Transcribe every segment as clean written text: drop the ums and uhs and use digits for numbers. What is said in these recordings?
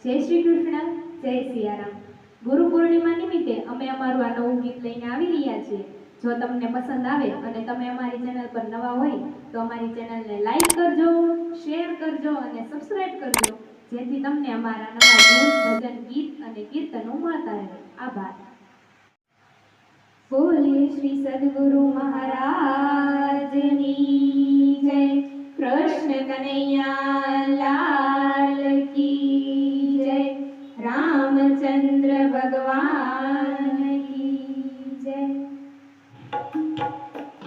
જય શ્રી કૃષ્ણ, જય સિયારામ. ગુરુ પૂર્ણિમા નિમિત્તે અમે અમારું આ નવું ગીત લઈને આવી રહ્યા છીએ. જો તમને પસંદ આવે અને તમે અમારી ચેનલ પર નવા હોય તો અમારી ચેનલને લાઈક કરજો, શેર કરજો અને સબસ્ક્રાઇબ કરજો, જેથી તમને અમારા નવા ધૂન, ભજન, ગીત અને કીર્તનો મળતા રહે. આભાર. બોલે શ્રી સદગુરુ મહારાજની જય. કૃષ્ણ કનૈયા લાલ કી જય. રામચંદ્ર ભગવાન કી જય.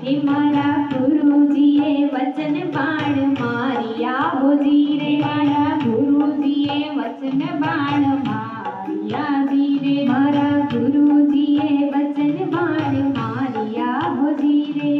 હે મારા ગુરુજીએ વચન બાણ માર્યા હોજી રે. મારા ગુરુજીએ વચન બાણ માર્યા ધીરે. મારા ગુરુજીએ વચન બાણ માર્યા હોજી રે.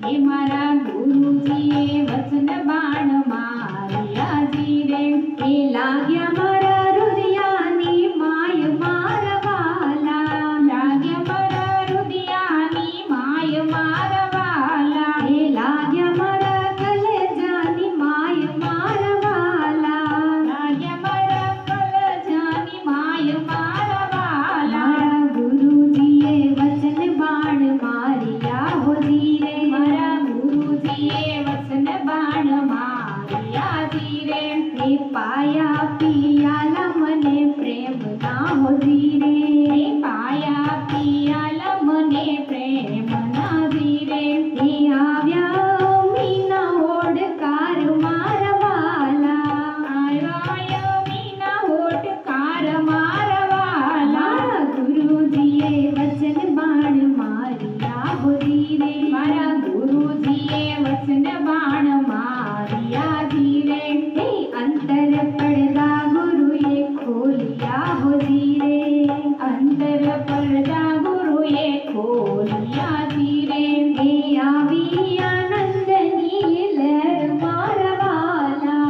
હે મારા ગુરુજીએ વચન બાણ માર્યા ધીરે. એ લાગ્યા મારા હૃદયાની માય મારવાલા. લાગ્યા મારા હૃદયાની માય મારવાલા. એ લાગ્યા મારા કલેજાની માય મારવાલા. લાગ્યા મારા કલેજાની માય મારવાલા. મારા ગુરુજીએ વચન બાણ માર્યા હોજી રે. મારા ગુરુજીએ વચન બાણ માર્યા ધીરે. એ પાયા પિયાલા મને પ્રેમ ના હોજી રે. પાયા પિયાલા મને પ્રેમ ના ધીરે. એ આવ્યા મીના ઓડકાર મારવાલા. આવ્યા મીના ઓડકાર મારવાલા. ગુરુજીએ વચન બાણ માર્યા હોજી રે. મારા ગુરુજીએ વચન બાણ માર્યા ધીરે. હે અંતર પડદા ગુરુએ ખોલ્યા હોજી રે. અંતર પડદા ગુરુએ ખોલ્યા ધીરે. હે આવી આનંદની લહેર મારવાલા.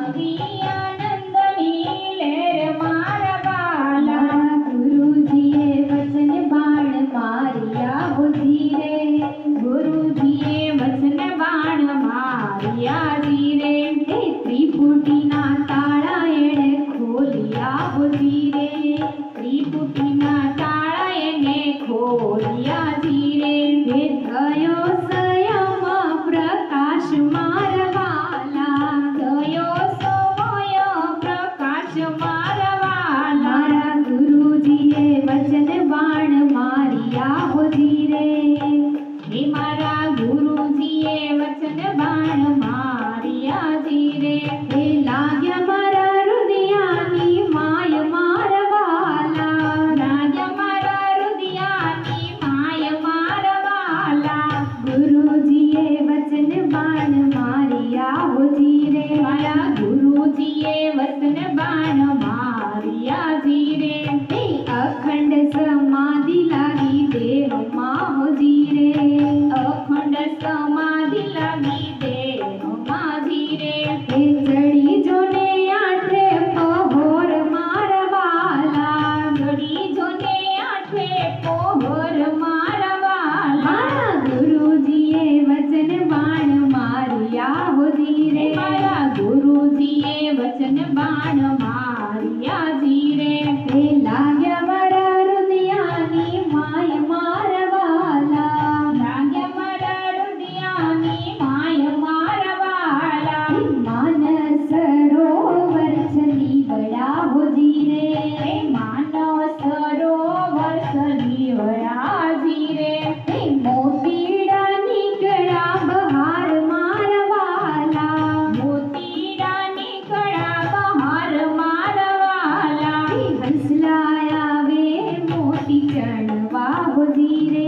આવી આનંદની લહેર મારવાલા. ગુરુજીએ વચન બાણ માર્યા હોજી રે. ગુરુજીએ વચન બાણ માર્યા ધીરે. હે ત્રિપુટીના તાળા એણે ખોલ્યા હોજી રે. ત્રિપુટીના તાળા એને ખોલ્યા ધીરે. હે થયો સયમાં પ્રકાશ મારવાલા. થયો સમય પ્રકાશ મારવાલા. મારા ગુરુજીએ વચન બાણ માર્યા હોજી રે. હે મારા ગુરુજીએ વચન બાણ માર્યા ધીરે. હે લાગ્યા મારા હૃદયાની માય મારવાલા. લાગ્યા મારા હૃદયાની માય મારવાલા. ગુરુજીએ વચન બાણ માર્યા હોજી રે. મારા ગુરુજીએ વચન બાણ માર્યા ધીરે. હે અખંડ સમાધિ લાગી દેહમાં હોજી રે. અખંડ સમાધિ લાગી દેહમાં ધીરે. હે ચડી જોને આઠે પહોર મારવાલા. ચડી જોને આઠે પહોર મારવાલા. મારા ગુરુજીએ વચન બાણ માર્યા હોજી રે. મારા ગુરુજીએ વચન બાણ માર્યા ધીરે. હે લાગ્યા મારા હૃદયાની માય મારવાલા. લાગ્યા મારા હૃદયાની માય મારવાલા. માનસ સરોવર ચલી વળા હોજી રે. માનસ સરોવર ચલી વળા ધીરે. હે મોતીડા નીકળ્યા બહાર મારવાલા. મોતીડા નીકળ્યા બહાર મારવાલા. હંસલાયા વે મોતી ચણવા હોજી રે.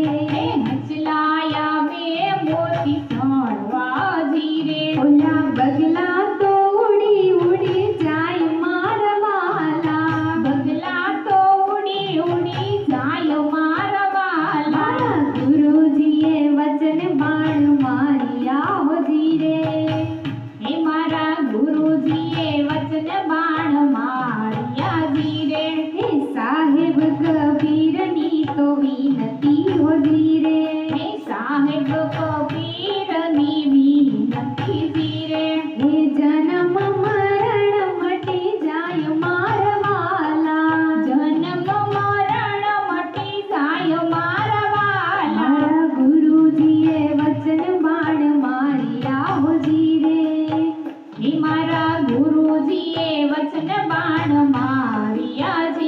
હંસલાયા વે મોતી ચણવા ધીરે. ઓલા બગલા તો ઉડી ઉડી જાય મારવાલા. બગલા તો ઉડી ઉડી જાય મારવાલા. ગુરુજીએ વચન બાણ માર્યા હોજી રે. હે મારા ગુરુજીએ વચન બાણ માર્યા ધીરે. હે સાહેબ કબીરની તો વિનતી હોજી રે. હે સાહેબ કબીરની વિનતી ધીરે. હે જન્મ મરણ મટી જાય હે મારા ગુરુજીએ વચન બાણ માર્યા છે